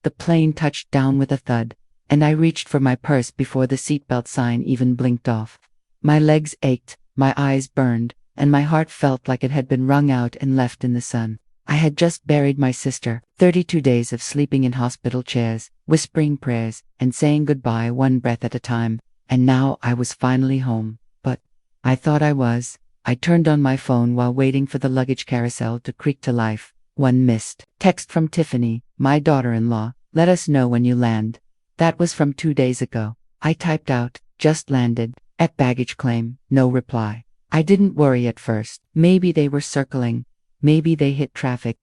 The plane touched down with a thud, and I reached for my purse before the seatbelt sign even blinked off. My legs ached, my eyes burned, and my heart felt like it had been wrung out and left in the sun. I had just buried my sister, 32 days of sleeping in hospital chairs, whispering prayers, and saying goodbye one breath at a time, and now I was finally home. But I thought I was. I turned on my phone while waiting for the luggage carousel to creak to life. One missed text from Tiffany, my daughter-in-law. Let us know when you land. That was from 2 days ago. I typed out, just landed, at baggage claim, no reply. I didn't worry at first. Maybe they were circling. Maybe they hit traffic.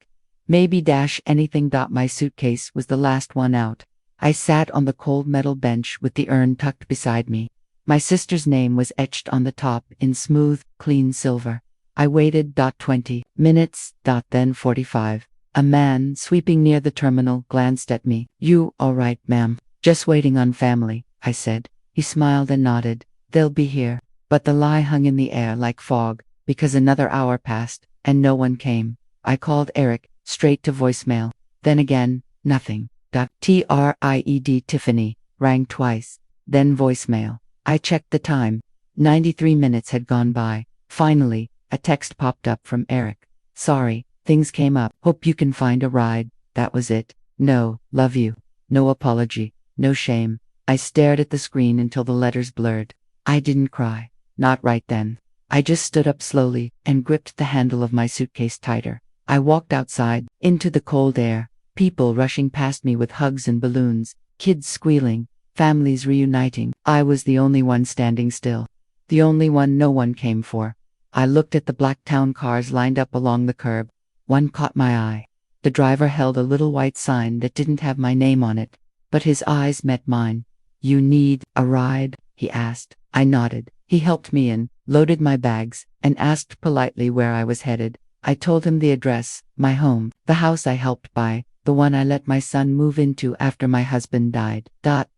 Maybe anything. My suitcase was the last one out. I sat on the cold metal bench with the urn tucked beside me. My sister's name was etched on the top in smooth, clean silver. I waited. 20 minutes. Then 45. A man sweeping near the terminal glanced at me. You all right, ma'am? Just waiting on family, I said. He smiled and nodded. They'll be here. But the lie hung in the air like fog, because another hour passed, and no one came. I called Eric, straight to voicemail. Then again, nothing. TRIED Tiffany rang twice. Then voicemail. I checked the time. 93 minutes had gone by. Finally, a text popped up from Eric. Sorry, things came up. Hope you can find a ride. That was it. No, love you. No apology. No shame. I stared at the screen until the letters blurred. I didn't cry. Not right then. I just stood up slowly and gripped the handle of my suitcase tighter. I walked outside, into the cold air, people rushing past me with hugs and balloons, kids squealing, families reuniting. I was the only one standing still. The only one no one came for. I looked at the black town cars lined up along the curb. One caught my eye. The driver held a little white sign that didn't have my name on it, but his eyes met mine. You need a ride? He asked. I nodded. He helped me in, loaded my bags, and asked politely where I was headed. I told him the address, my home, the house I helped buy, the one I let my son move into after my husband died.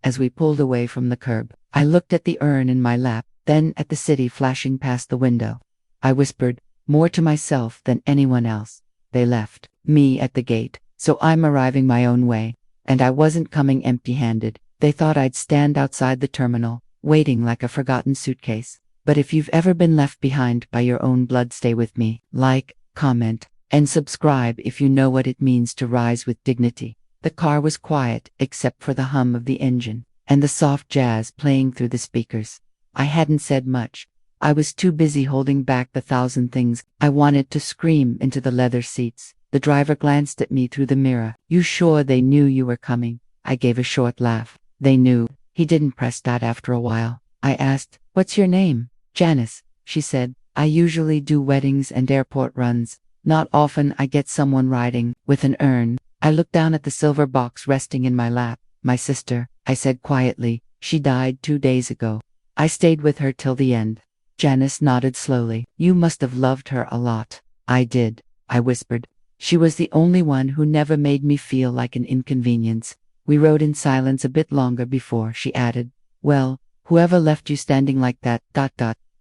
As we pulled away from the curb, I looked at the urn in my lap, then at the city flashing past the window. I whispered, more to myself than anyone else. They left me at the gate, so I'm arriving my own way, and I wasn't coming empty-handed. They thought I'd stand outside the terminal, waiting like a forgotten suitcase. But if you've ever been left behind by your own blood, stay with me. Like, comment, and subscribe if you know what it means to rise with dignity. The car was quiet except for the hum of the engine and the soft jazz playing through the speakers. I hadn't said much. I was too busy holding back the thousand things I wanted to scream into the leather seats. The driver glanced at me through the mirror. You sure they knew you were coming? I gave a short laugh. They knew. He didn't press that after a while. I asked, what's your name? Janice, she said. I usually do weddings and airport runs. Not often I get someone riding with an urn. I looked down at the silver box resting in my lap. My sister, I said quietly. She died 2 days ago. I stayed with her till the end. Janice nodded slowly. You must have loved her a lot. I did, I whispered. She was the only one who never made me feel like an inconvenience. We rode in silence a bit longer before she added, well, whoever left you standing like that,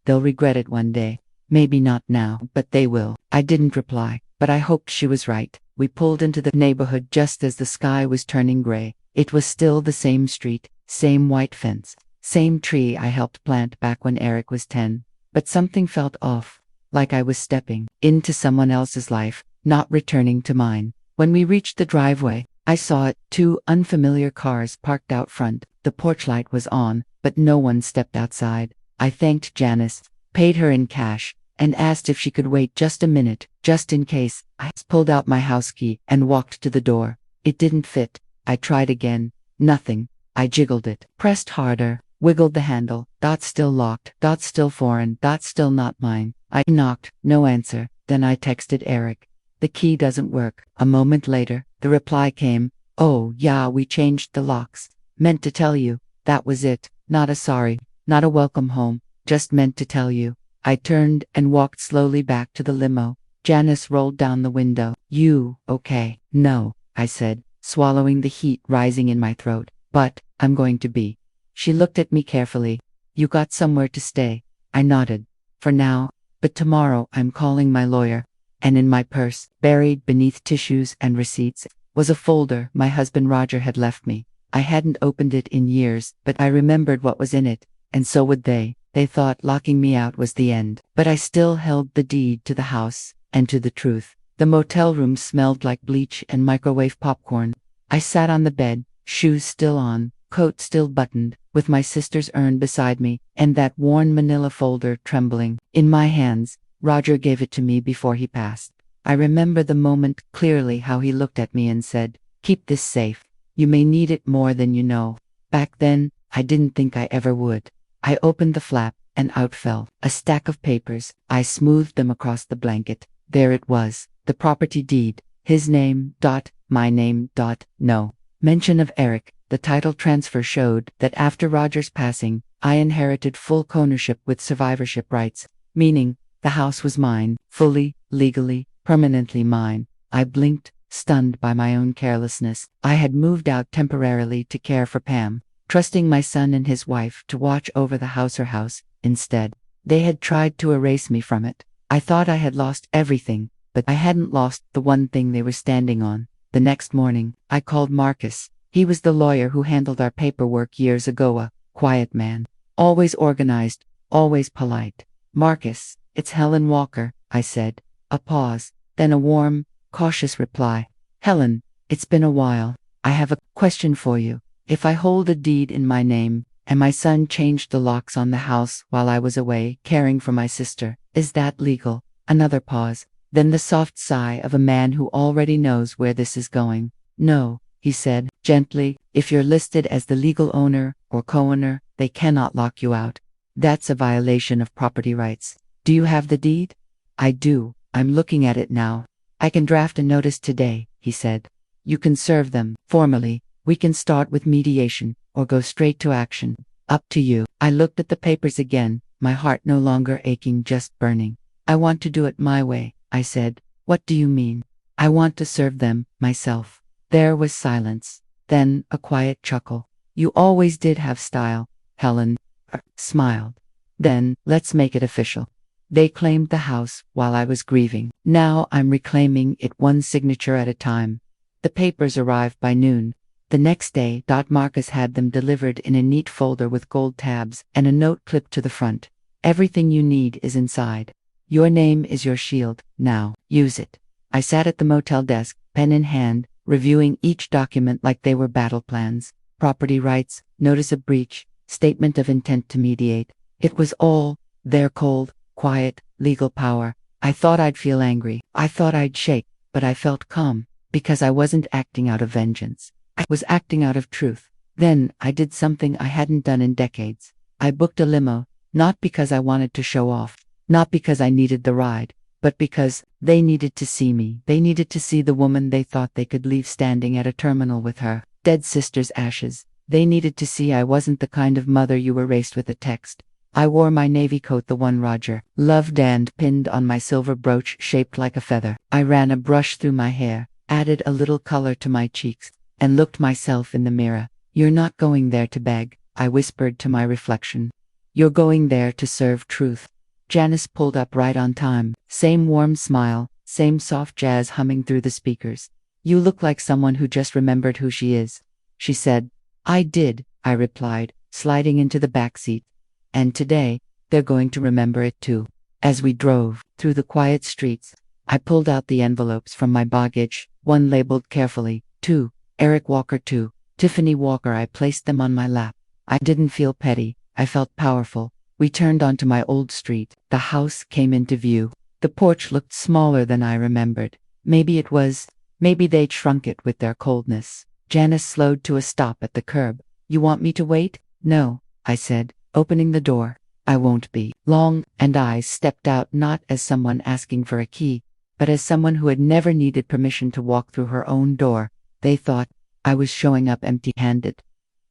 they'll regret it one day. Maybe not now, but they will. I didn't reply, but I hoped she was right. We pulled into the neighborhood just as the sky was turning gray. It was still the same street, same white fence, same tree I helped plant back when Eric was 10. But something felt off, like I was stepping into someone else's life, not returning to mine. When we reached the driveway, I saw it, 2 unfamiliar cars parked out front. The porch light was on, but no one stepped outside. I thanked Janice, paid her in cash, and asked if she could wait just a minute, just in case. I pulled out my house key and walked to the door. It didn't fit. I tried again. Nothing. I jiggled it, pressed harder, wiggled the handle. Still locked. Still foreign. Still not mine. I knocked. No answer. Then I texted Eric. The key doesn't work. A moment later, the reply came. Oh, yeah, we changed the locks. Meant to tell you. That was it. Not a sorry. Not a welcome home. Just meant to tell you. I turned and walked slowly back to the limo. Janice rolled down the window. You, okay? No, I said, swallowing the heat rising in my throat. But, I'm going to be. She looked at me carefully. You got somewhere to stay? I nodded. For now, but tomorrow I'm calling my lawyer. And in my purse, buried beneath tissues and receipts, was a folder my husband Roger had left me. I hadn't opened it in years, but I remembered what was in it, and so would they. They thought locking me out was the end. But I still held the deed to the house, and to the truth. The motel room smelled like bleach and microwave popcorn. I sat on the bed, shoes still on, coat still buttoned, with my sister's urn beside me, and that worn manila folder trembling in my hands. Roger gave it to me before he passed. I remember the moment clearly, how he looked at me and said, "Keep this safe. You may need it more than you know." Back then, I didn't think I ever would. I opened the flap, and out fell a stack of papers. I smoothed them across the blanket. There it was, the property deed. His name, my name, no mention of Eric. The title transfer showed that after Roger's passing, I inherited full ownership with survivorship rights, meaning the house was mine, fully, legally, permanently mine. I blinked, stunned by my own carelessness. I had moved out temporarily to care for Pam, trusting my son and his wife to watch over the house. Instead, they had tried to erase me from it. I thought I had lost everything, but I hadn't lost the one thing they were standing on. The next morning, I called Marcus. He was the lawyer who handled our paperwork years ago, a quiet man, always organized, always polite. "Marcus, it's Helen Walker," I said. A pause, then a warm, cautious reply. "Helen, it's been a while. I have a question for you. If I hold a deed in my name, and my son changed the locks on the house while I was away caring for my sister, is that legal?" Another pause, then the soft sigh of a man who already knows where this is going. "No," he said, gently, "if you're listed as the legal owner or co-owner, they cannot lock you out. That's a violation of property rights. Do you have the deed?" "I do. I'm looking at it now." "I can draft a notice today," he said. "You can serve them formally. We can start with mediation, or go straight to action. Up to you." I looked at the papers again, my heart no longer aching, just burning. "I want to do it my way," I said. "What do you mean?" "I want to serve them, myself." There was silence, then a quiet chuckle. "You always did have style," Helen smiled. "Then, let's make it official." They claimed the house while I was grieving. Now I'm reclaiming it, one signature at a time. The papers arrived by noon. The next day, Marcus had them delivered in a neat folder with gold tabs and a note clipped to the front. "Everything you need is inside. Your name is your shield, now use it." I sat at the motel desk, pen in hand, reviewing each document like they were battle plans. Property rights, notice of breach, statement of intent to mediate. It was all there, cold, quiet, legal power. I thought I'd feel angry. I thought I'd shake, but I felt calm, because I wasn't acting out of vengeance. I was acting out of truth. Then, I did something I hadn't done in decades. I booked a limo, not because I wanted to show off, not because I needed the ride, but because they needed to see me. They needed to see the woman they thought they could leave standing at a terminal with her dead sister's ashes. They needed to see I wasn't the kind of mother you erased with a text. I wore my navy coat, the one Roger loved, and pinned on my silver brooch shaped like a feather. I ran a brush through my hair, added a little color to my cheeks, and looked myself in the mirror. "You're not going there to beg," I whispered to my reflection. "You're going there to serve truth." Janice pulled up right on time. Same warm smile, same soft jazz humming through the speakers. "You look like someone who just remembered who she is," she said. "I did," I replied, sliding into the back seat. "And today, they're going to remember it too." As we drove through the quiet streets, I pulled out the envelopes from my baggage, one labeled carefully, "To Eric Walker, to Tiffany Walker." I placed them on my lap. I didn't feel petty, I felt powerful. We turned onto my old street. The house came into view. The porch looked smaller than I remembered. Maybe they'd shrunk it with their coldness. Janice slowed to a stop at the curb. "You want me to wait?" "No," I said, opening the door. "I won't be long." And I stepped out, not as someone asking for a key, but as someone who had never needed permission to walk through her own door. They thought I was showing up empty-handed.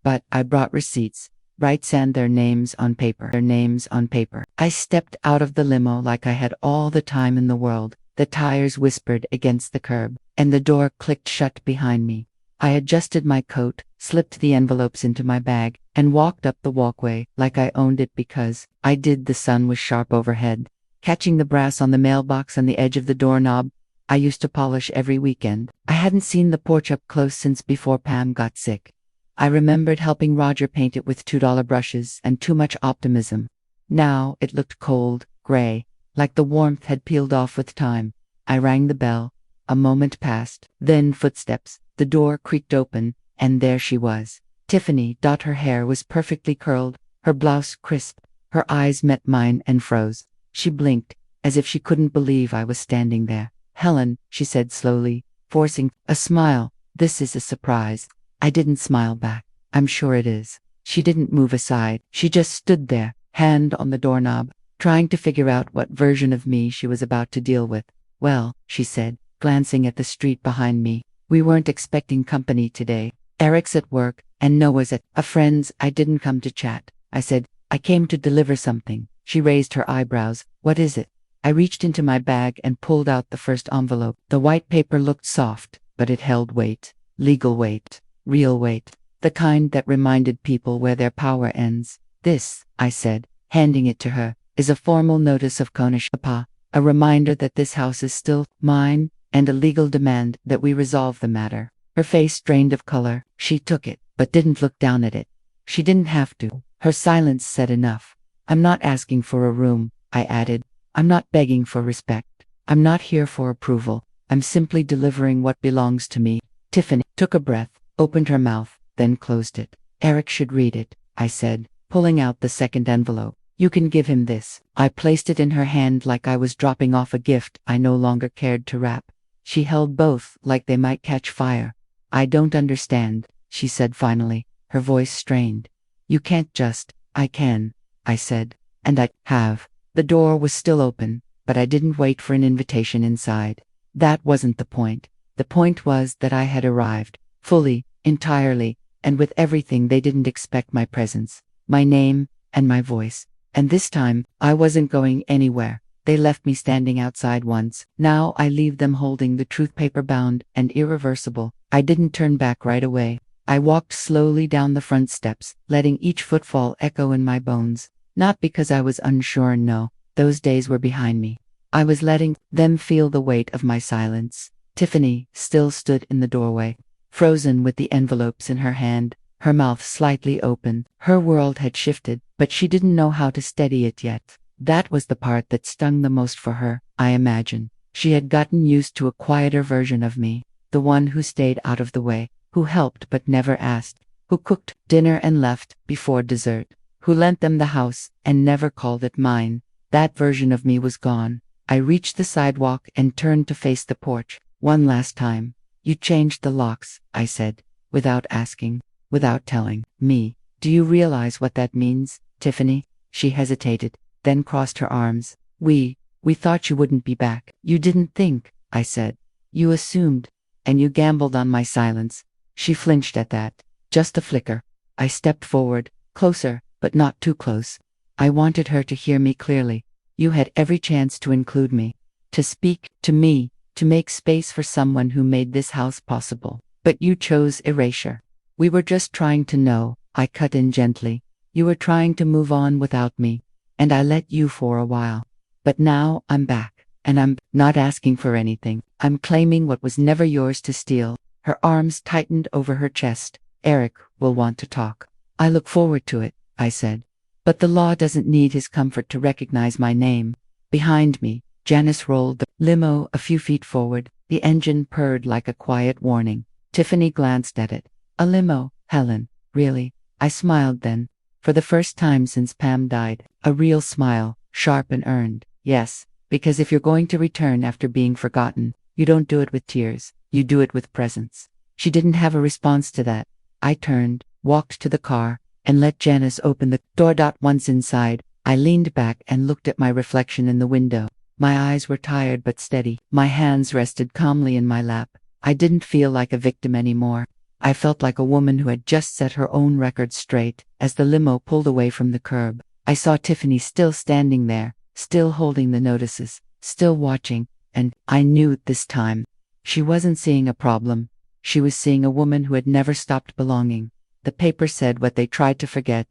But I brought receipts, rights, and their names on paper. I stepped out of the limo like I had all the time in the world. The tires whispered against the curb, and the door clicked shut behind me. I adjusted my coat, slipped the envelopes into my bag, and walked up the walkway like I owned it, because I did. The sun was sharp overhead, catching the brass on the mailbox and the edge of the doorknob. I used to polish every weekend. I hadn't seen the porch up close since before Pam got sick. I remembered helping Roger paint it with $2 brushes and too much optimism. Now it looked cold, gray, like the warmth had peeled off with time. I rang the bell. A moment passed, then footsteps. The door creaked open, and there she was. Tiffany. Her hair was perfectly curled, her blouse crisp. Her eyes met mine and froze. She blinked, as if she couldn't believe I was standing there. "Helen," she said slowly, forcing a smile. "This is a surprise." I didn't smile back. "I'm sure it is." She didn't move aside. She just stood there, hand on the doorknob, trying to figure out what version of me she was about to deal with. "Well," she said, glancing at the street behind me, "we weren't expecting company today. Eric's at work, and Noah's at a friend's. I didn't come to chat." I said, "I came to deliver something." She raised her eyebrows. "What is it?" I reached into my bag and pulled out the first envelope. The white paper looked soft, but it held weight. Legal weight. Real weight. The kind that reminded people where their power ends. "This," I said, handing it to her, "is a formal notice of Konishapa, a reminder that this house is still mine, and a legal demand that we resolve the matter." Her face drained of color. She took it, but didn't look down at it. She didn't have to. Her silence said enough. "I'm not asking for a room," I added. "I'm not begging for respect. I'm not here for approval. I'm simply delivering what belongs to me." Tiffany took a breath, opened her mouth, then closed it. "Eric should read it," I said, pulling out the second envelope. "You can give him this." I placed it in her hand like I was dropping off a gift I no longer cared to wrap. She held both like they might catch fire. "I don't understand," she said finally, her voice strained. "You can't just." "I can," I said. "And I have." The door was still open, but I didn't wait for an invitation inside. That wasn't the point. The point was that I had arrived, fully, entirely, and with everything they didn't expect: my presence, my name, and my voice. And this time, I wasn't going anywhere. They left me standing outside once. Now I leave them holding the truth, paper bound and irreversible. I didn't turn back right away. I walked slowly down the front steps, letting each footfall echo in my bones. Not because I was unsure, no, those days were behind me. I was letting them feel the weight of my silence. Tiffany still stood in the doorway, frozen with the envelopes in her hand, her mouth slightly open. Her world had shifted, but she didn't know how to steady it yet. That was the part that stung the most for her, I imagine. She had gotten used to a quieter version of me, the one who stayed out of the way, who helped but never asked, who cooked dinner and left before dessert, who lent them the house and never called it mine. That version of me was gone. I reached the sidewalk and turned to face the porch. One last time. "You changed the locks," I said, without asking, without telling me. "Do you realize what that means, Tiffany?" She hesitated, then crossed her arms. We thought you wouldn't be back." "You didn't think," I said. "You assumed, and you gambled on my silence." She flinched at that. Just a flicker. I stepped forward, closer, but not too close. I wanted her to hear me clearly. "You had every chance to include me, to speak to me, to make space for someone who made this house possible. But you chose erasure." "We were just trying to know," I cut in gently. "You were trying to move on without me, and I let you for a while. But now I'm back, and I'm not asking for anything. I'm claiming what was never yours to steal." Her arms tightened over her chest. "Eric will want to talk." "I look forward to it," I said. "But the law doesn't need his comfort to recognize my name." Behind me, Janice rolled the limo a few feet forward. The engine purred like a quiet warning. Tiffany glanced at it. "A limo, Helen, really?" I smiled then. For the first time since Pam died, a real smile, sharp and earned. "Yes, because if you're going to return after being forgotten, you don't do it with tears, you do it with presence." She didn't have a response to that. I turned, walked to the car, and let Janice open the door. Once inside, I leaned back and looked at my reflection in the window. My eyes were tired but steady. My hands rested calmly in my lap. I didn't feel like a victim anymore. I felt like a woman who had just set her own record straight. As the limo pulled away from the curb, I saw Tiffany still standing there, still holding the notices, still watching, and I knew this time. She wasn't seeing a problem. She was seeing a woman who had never stopped belonging. The paper said what they tried to forget.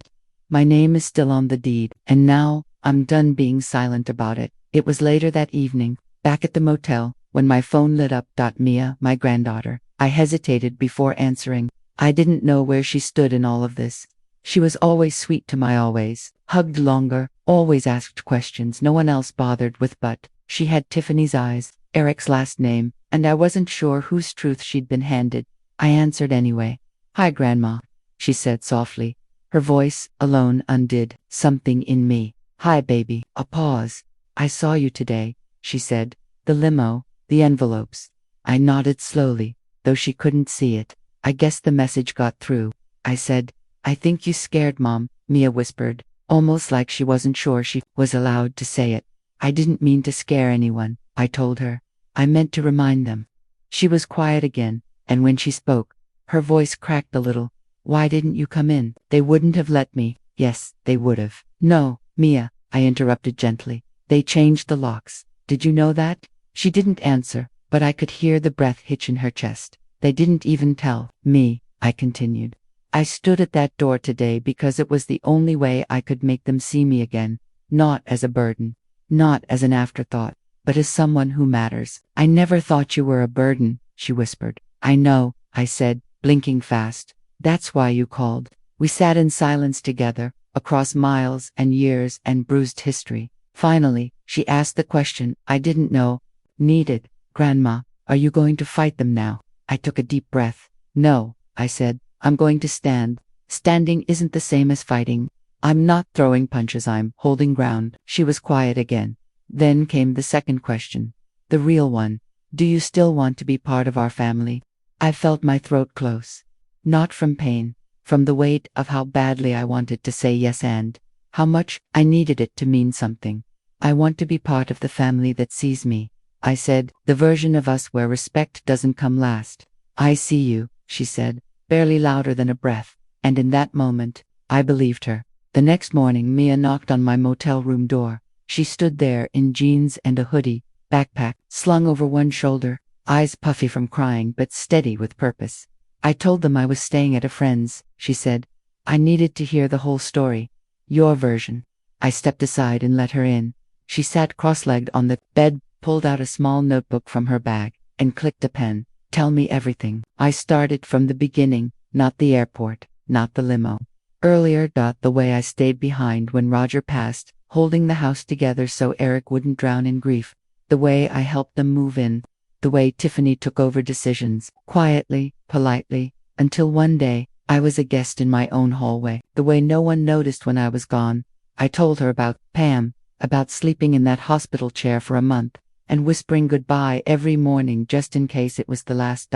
My name is still on the deed, and now I'm done being silent about it. It was later that evening, back at the motel, when my phone lit up. Mia, my granddaughter. I hesitated before answering. I didn't know where she stood in all of this. She was always sweet to my always, hugged longer, always asked questions no one else bothered with, but she had Tiffany's eyes, Eric's last name, and I wasn't sure whose truth she'd been handed. I answered anyway. "Hi, Grandma," she said softly. Her voice alone undid something in me. "Hi, baby." A pause. "I saw you today," she said. "The limo, the envelopes." I nodded slowly, though she couldn't see it. "I guess the message got through," I said. "I think you scared Mom," Mia whispered, almost like she wasn't sure she was allowed to say it. "I didn't mean to scare anyone," I told her. "I meant to remind them." She was quiet again, and when she spoke, her voice cracked a little. "Why didn't you come in?" "They wouldn't have let me." "Yes, they would have." "No, Mia," I interrupted gently. "They changed the locks. Did you know that?" She didn't answer, but I could hear the breath hitch in her chest. "They didn't even tell me," I continued. "I stood at that door today because it was the only way I could make them see me again, not as a burden, not as an afterthought, but as someone who matters." "I never thought you were a burden," she whispered. "I know," I said, blinking fast. "That's why you called." We sat in silence together, across miles and years and bruised history. Finally, she asked the question I didn't know needed. "Grandma, are you going to fight them now?" I took a deep breath. "No," I said. "I'm going to stand. Standing isn't the same as fighting. I'm not throwing punches, I'm holding ground." She was quiet again. Then came the second question. The real one. "Do you still want to be part of our family?" I felt my throat close. Not from pain, from the weight of how badly I wanted to say yes and how much I needed it to mean something. "I want to be part of the family that sees me," I said, "the version of us where respect doesn't come last." "I see you," she said, barely louder than a breath, and in that moment, I believed her. The next morning, Mia knocked on my motel room door. She stood there in jeans and a hoodie, backpack slung over one shoulder, eyes puffy from crying but steady with purpose. "I told them I was staying at a friend's," she said. "I needed to hear the whole story. Your version." I stepped aside and let her in. She sat cross-legged on the bed, pulled out a small notebook from her bag, and clicked a pen. "Tell me everything." I started from the beginning, not the airport, not the limo. Earlier. The way I stayed behind when Roger passed, holding the house together so Eric wouldn't drown in grief. The way I helped them move in. The way Tiffany took over decisions, quietly, politely, until one day, I was a guest in my own hallway. The way no one noticed when I was gone. I told her about Pam, about sleeping in that hospital chair for a month, and whispering goodbye every morning just in case it was the last.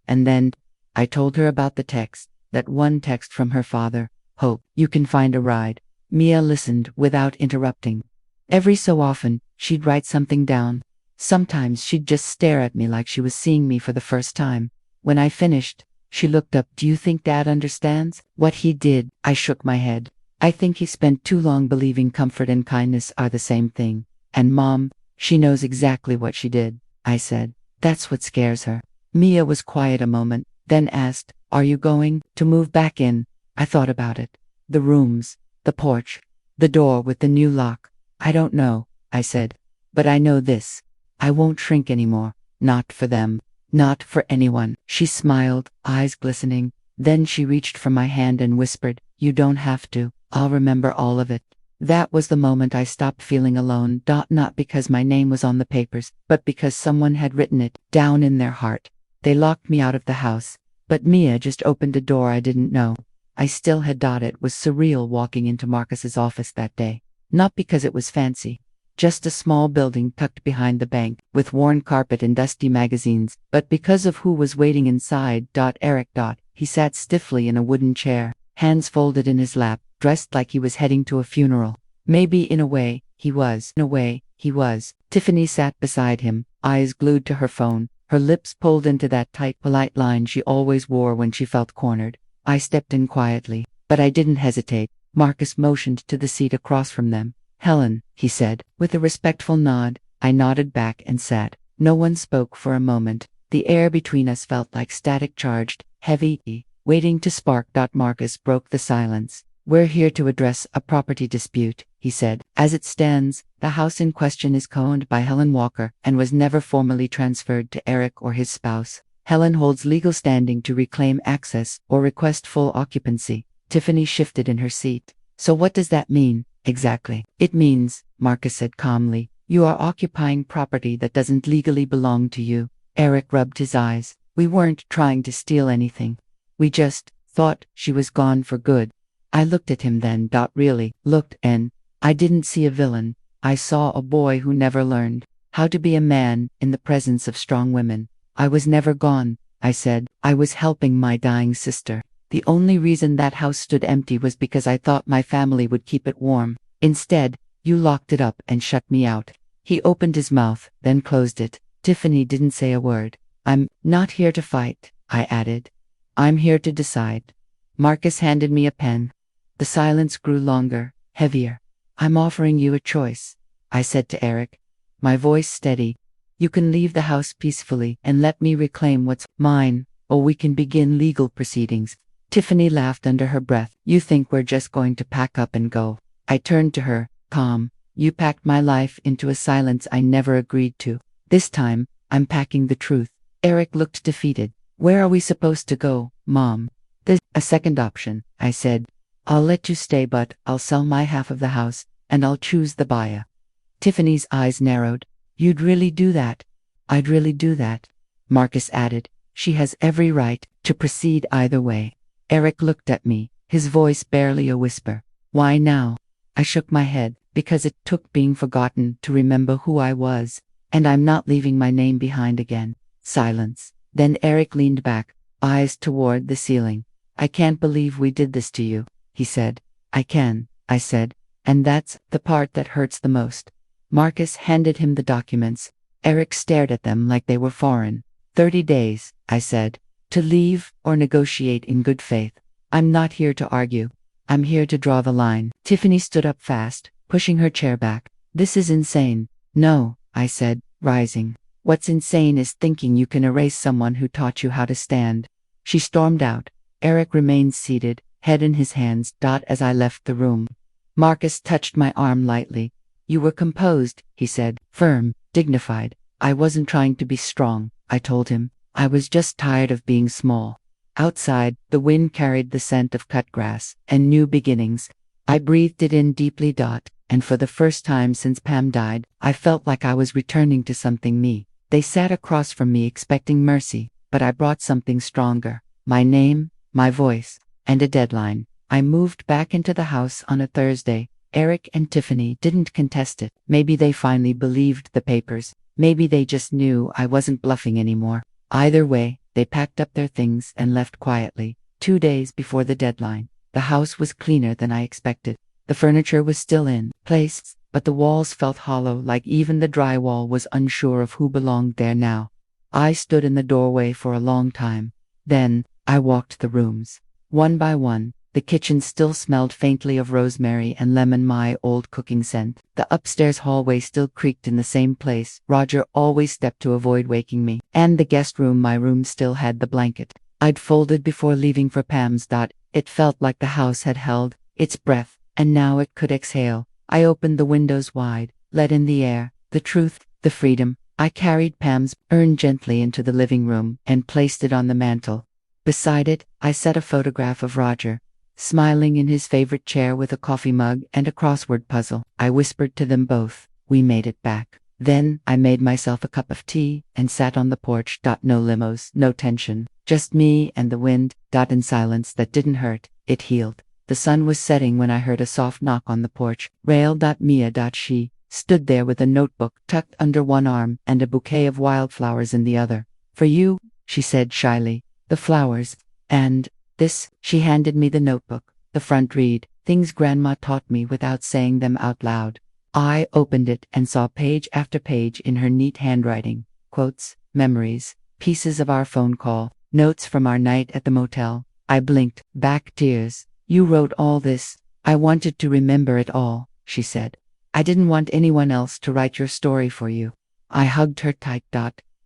And then, I told her about the text, that one text from her father. "Hope you can find a ride." Mia listened without interrupting. Every so often, she'd write something down. Sometimes she'd just stare at me like she was seeing me for the first time. When I finished, she looked up. "Do you think Dad understands what he did?" I shook my head. "I think he spent too long believing comfort and kindness are the same thing. And Mom, she knows exactly what she did," I said. "That's what scares her." Mia was quiet a moment, then asked, "Are you going to move back in?" I thought about it. The rooms, the porch, the door with the new lock. "I don't know," I said. "But I know this. I won't shrink anymore. Not for them. Not for anyone." She smiled, eyes glistening. Then she reached for my hand and whispered, "You don't have to. I'll remember all of it." That was the moment I stopped feeling alone. Not because my name was on the papers, but because someone had written it down in their heart. They locked me out of the house, but Mia just opened a door I didn't know. I still had. It was surreal walking into Marcus's office that day. Not because it was fancy. Just a small building tucked behind the bank, with worn carpet and dusty magazines, but because of who was waiting inside. Eric. He sat stiffly in a wooden chair, hands folded in his lap, dressed like he was heading to a funeral. Maybe in a way, he was. Tiffany sat beside him, eyes glued to her phone, her lips pulled into that tight, polite line she always wore when she felt cornered. I stepped in quietly, but I didn't hesitate. Marcus motioned to the seat across from them. "Helen," he said. With a respectful nod, I nodded back and sat. No one spoke for a moment. The air between us felt like static, charged, heavy, waiting to spark. Marcus broke the silence. "We're here to address a property dispute," he said. As it stands, the house in question is co-owned by Helen Walker and was never formally transferred to Eric or his spouse. Helen holds legal standing to reclaim access or request full occupancy. Tiffany shifted in her seat. So what does that mean, exactly? It means, Marcus said calmly, you are occupying property that doesn't legally belong to you. Eric rubbed his eyes. We weren't trying to steal anything. We just thought she was gone for good. I looked at him then. Really looked, and I didn't see a villain. I saw a boy who never learned how to be a man in the presence of strong women. I was never gone, I said. I was helping my dying sister. The only reason that house stood empty was because I thought my family would keep it warm. Instead, you locked it up and shut me out. He opened his mouth, then closed it. Tiffany didn't say a word. I'm not here to fight, I added. I'm here to decide. Marcus handed me a pen. The silence grew longer, heavier. I'm offering you a choice, I said to Eric, my voice steady. You can leave the house peacefully and let me reclaim what's mine, or we can begin legal proceedings. Tiffany laughed under her breath. You think we're just going to pack up and go? I turned to her, calm. You packed my life into a silence I never agreed to. This time, I'm packing the truth. Eric looked defeated. Where are we supposed to go, Mom? There's a second option, I said. I'll let you stay, but I'll sell my half of the house, and I'll choose the buyer. Tiffany's eyes narrowed. You'd really do that? I'd really do that, Marcus added. She has every right to proceed either way. Eric looked at me, his voice barely a whisper. Why now? I shook my head, because it took being forgotten to remember who I was, and I'm not leaving my name behind again. Silence. Then Eric leaned back, eyes toward the ceiling. I can't believe we did this to you, he said. I can, I said, and that's the part that hurts the most. Marcus handed him the documents. Eric stared at them like they were foreign. 30 days, I said, to leave or negotiate in good faith. I'm not here to argue. I'm here to draw the line. Tiffany stood up fast, pushing her chair back. This is insane. No, I said, rising. What's insane is thinking you can erase someone who taught you how to stand. She stormed out. Eric remained seated, head in his hands. As I left the room, Marcus touched my arm lightly. You were composed, he said, firm, dignified. I wasn't trying to be strong, I told him. I was just tired of being small. Outside, the wind carried the scent of cut grass and new beginnings. I breathed it in deeply. And for the first time since Pam died, I felt like I was returning to something me. They sat across from me expecting mercy, but I brought something stronger. My name, my voice, and a deadline. I moved back into the house on a Thursday. Eric and Tiffany didn't contest it. Maybe they finally believed the papers. Maybe they just knew I wasn't bluffing anymore. Either way, they packed up their things and left quietly. 2 days before the deadline, the house was cleaner than I expected. The furniture was still in place, but the walls felt hollow, like even the drywall was unsure of who belonged there now. I stood in the doorway for a long time. Then, I walked the rooms. One by one, the kitchen still smelled faintly of rosemary and lemon, my old cooking scent. The upstairs hallway still creaked in the same place. Roger always stepped to avoid waking me. And the guest room, my room, still had the blanket I'd folded before leaving for Pam's. It felt like the house had held its breath, and now it could exhale. I opened the windows wide, let in the air, the truth, the freedom. I carried Pam's urn gently into the living room and placed it on the mantel. Beside it, I set a photograph of Roger, smiling in his favorite chair with a coffee mug and a crossword puzzle. I whispered to them both, we made it back. Then, I made myself a cup of tea and sat on the porch. No limos, no tension, just me and the wind. In silence that didn't hurt, it healed. The sun was setting when I heard a soft knock on the porch. Rail. Mia. She stood there with a notebook tucked under one arm and a bouquet of wildflowers in the other. For you, she said shyly. The flowers. And this, she handed me the notebook. The front read, things Grandma taught me without saying them out loud. I opened it and saw page after page in her neat handwriting. Quotes, memories, pieces of our phone call, notes from our night at the motel. I blinked, back tears. You wrote all this. I wanted to remember it all, she said. I didn't want anyone else to write your story for you. I hugged her tight.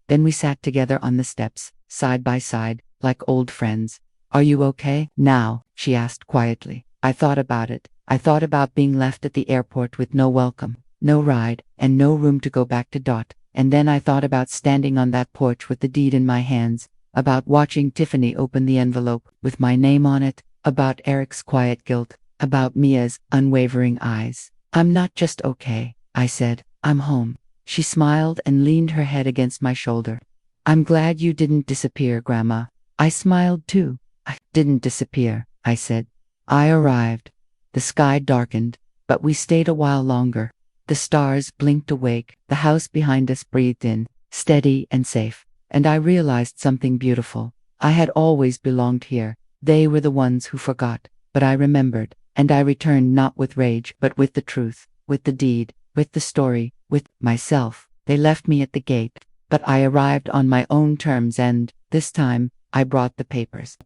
Then we sat together on the steps, side by side, like old friends. Are you okay now? She asked quietly. I thought about it. I thought about being left at the airport with no welcome, no ride, and no room to go back to Dot. And then I thought about standing on that porch with the deed in my hands, about watching Tiffany open the envelope with my name on it, about Eric's quiet guilt, about Mia's unwavering eyes. I'm not just okay, I said. I'm home. She smiled and leaned her head against my shoulder. I'm glad you didn't disappear, Grandma. I smiled too. I didn't disappear, I said. I arrived. The sky darkened, but we stayed a while longer. The stars blinked awake, the house behind us breathed in, steady and safe. And I realized something beautiful. I had always belonged here. They were the ones who forgot, but I remembered, and I returned not with rage, but with the truth, with the deed, with the story, with myself. They left me at the gate, but I arrived on my own terms and, this time, I brought the papers.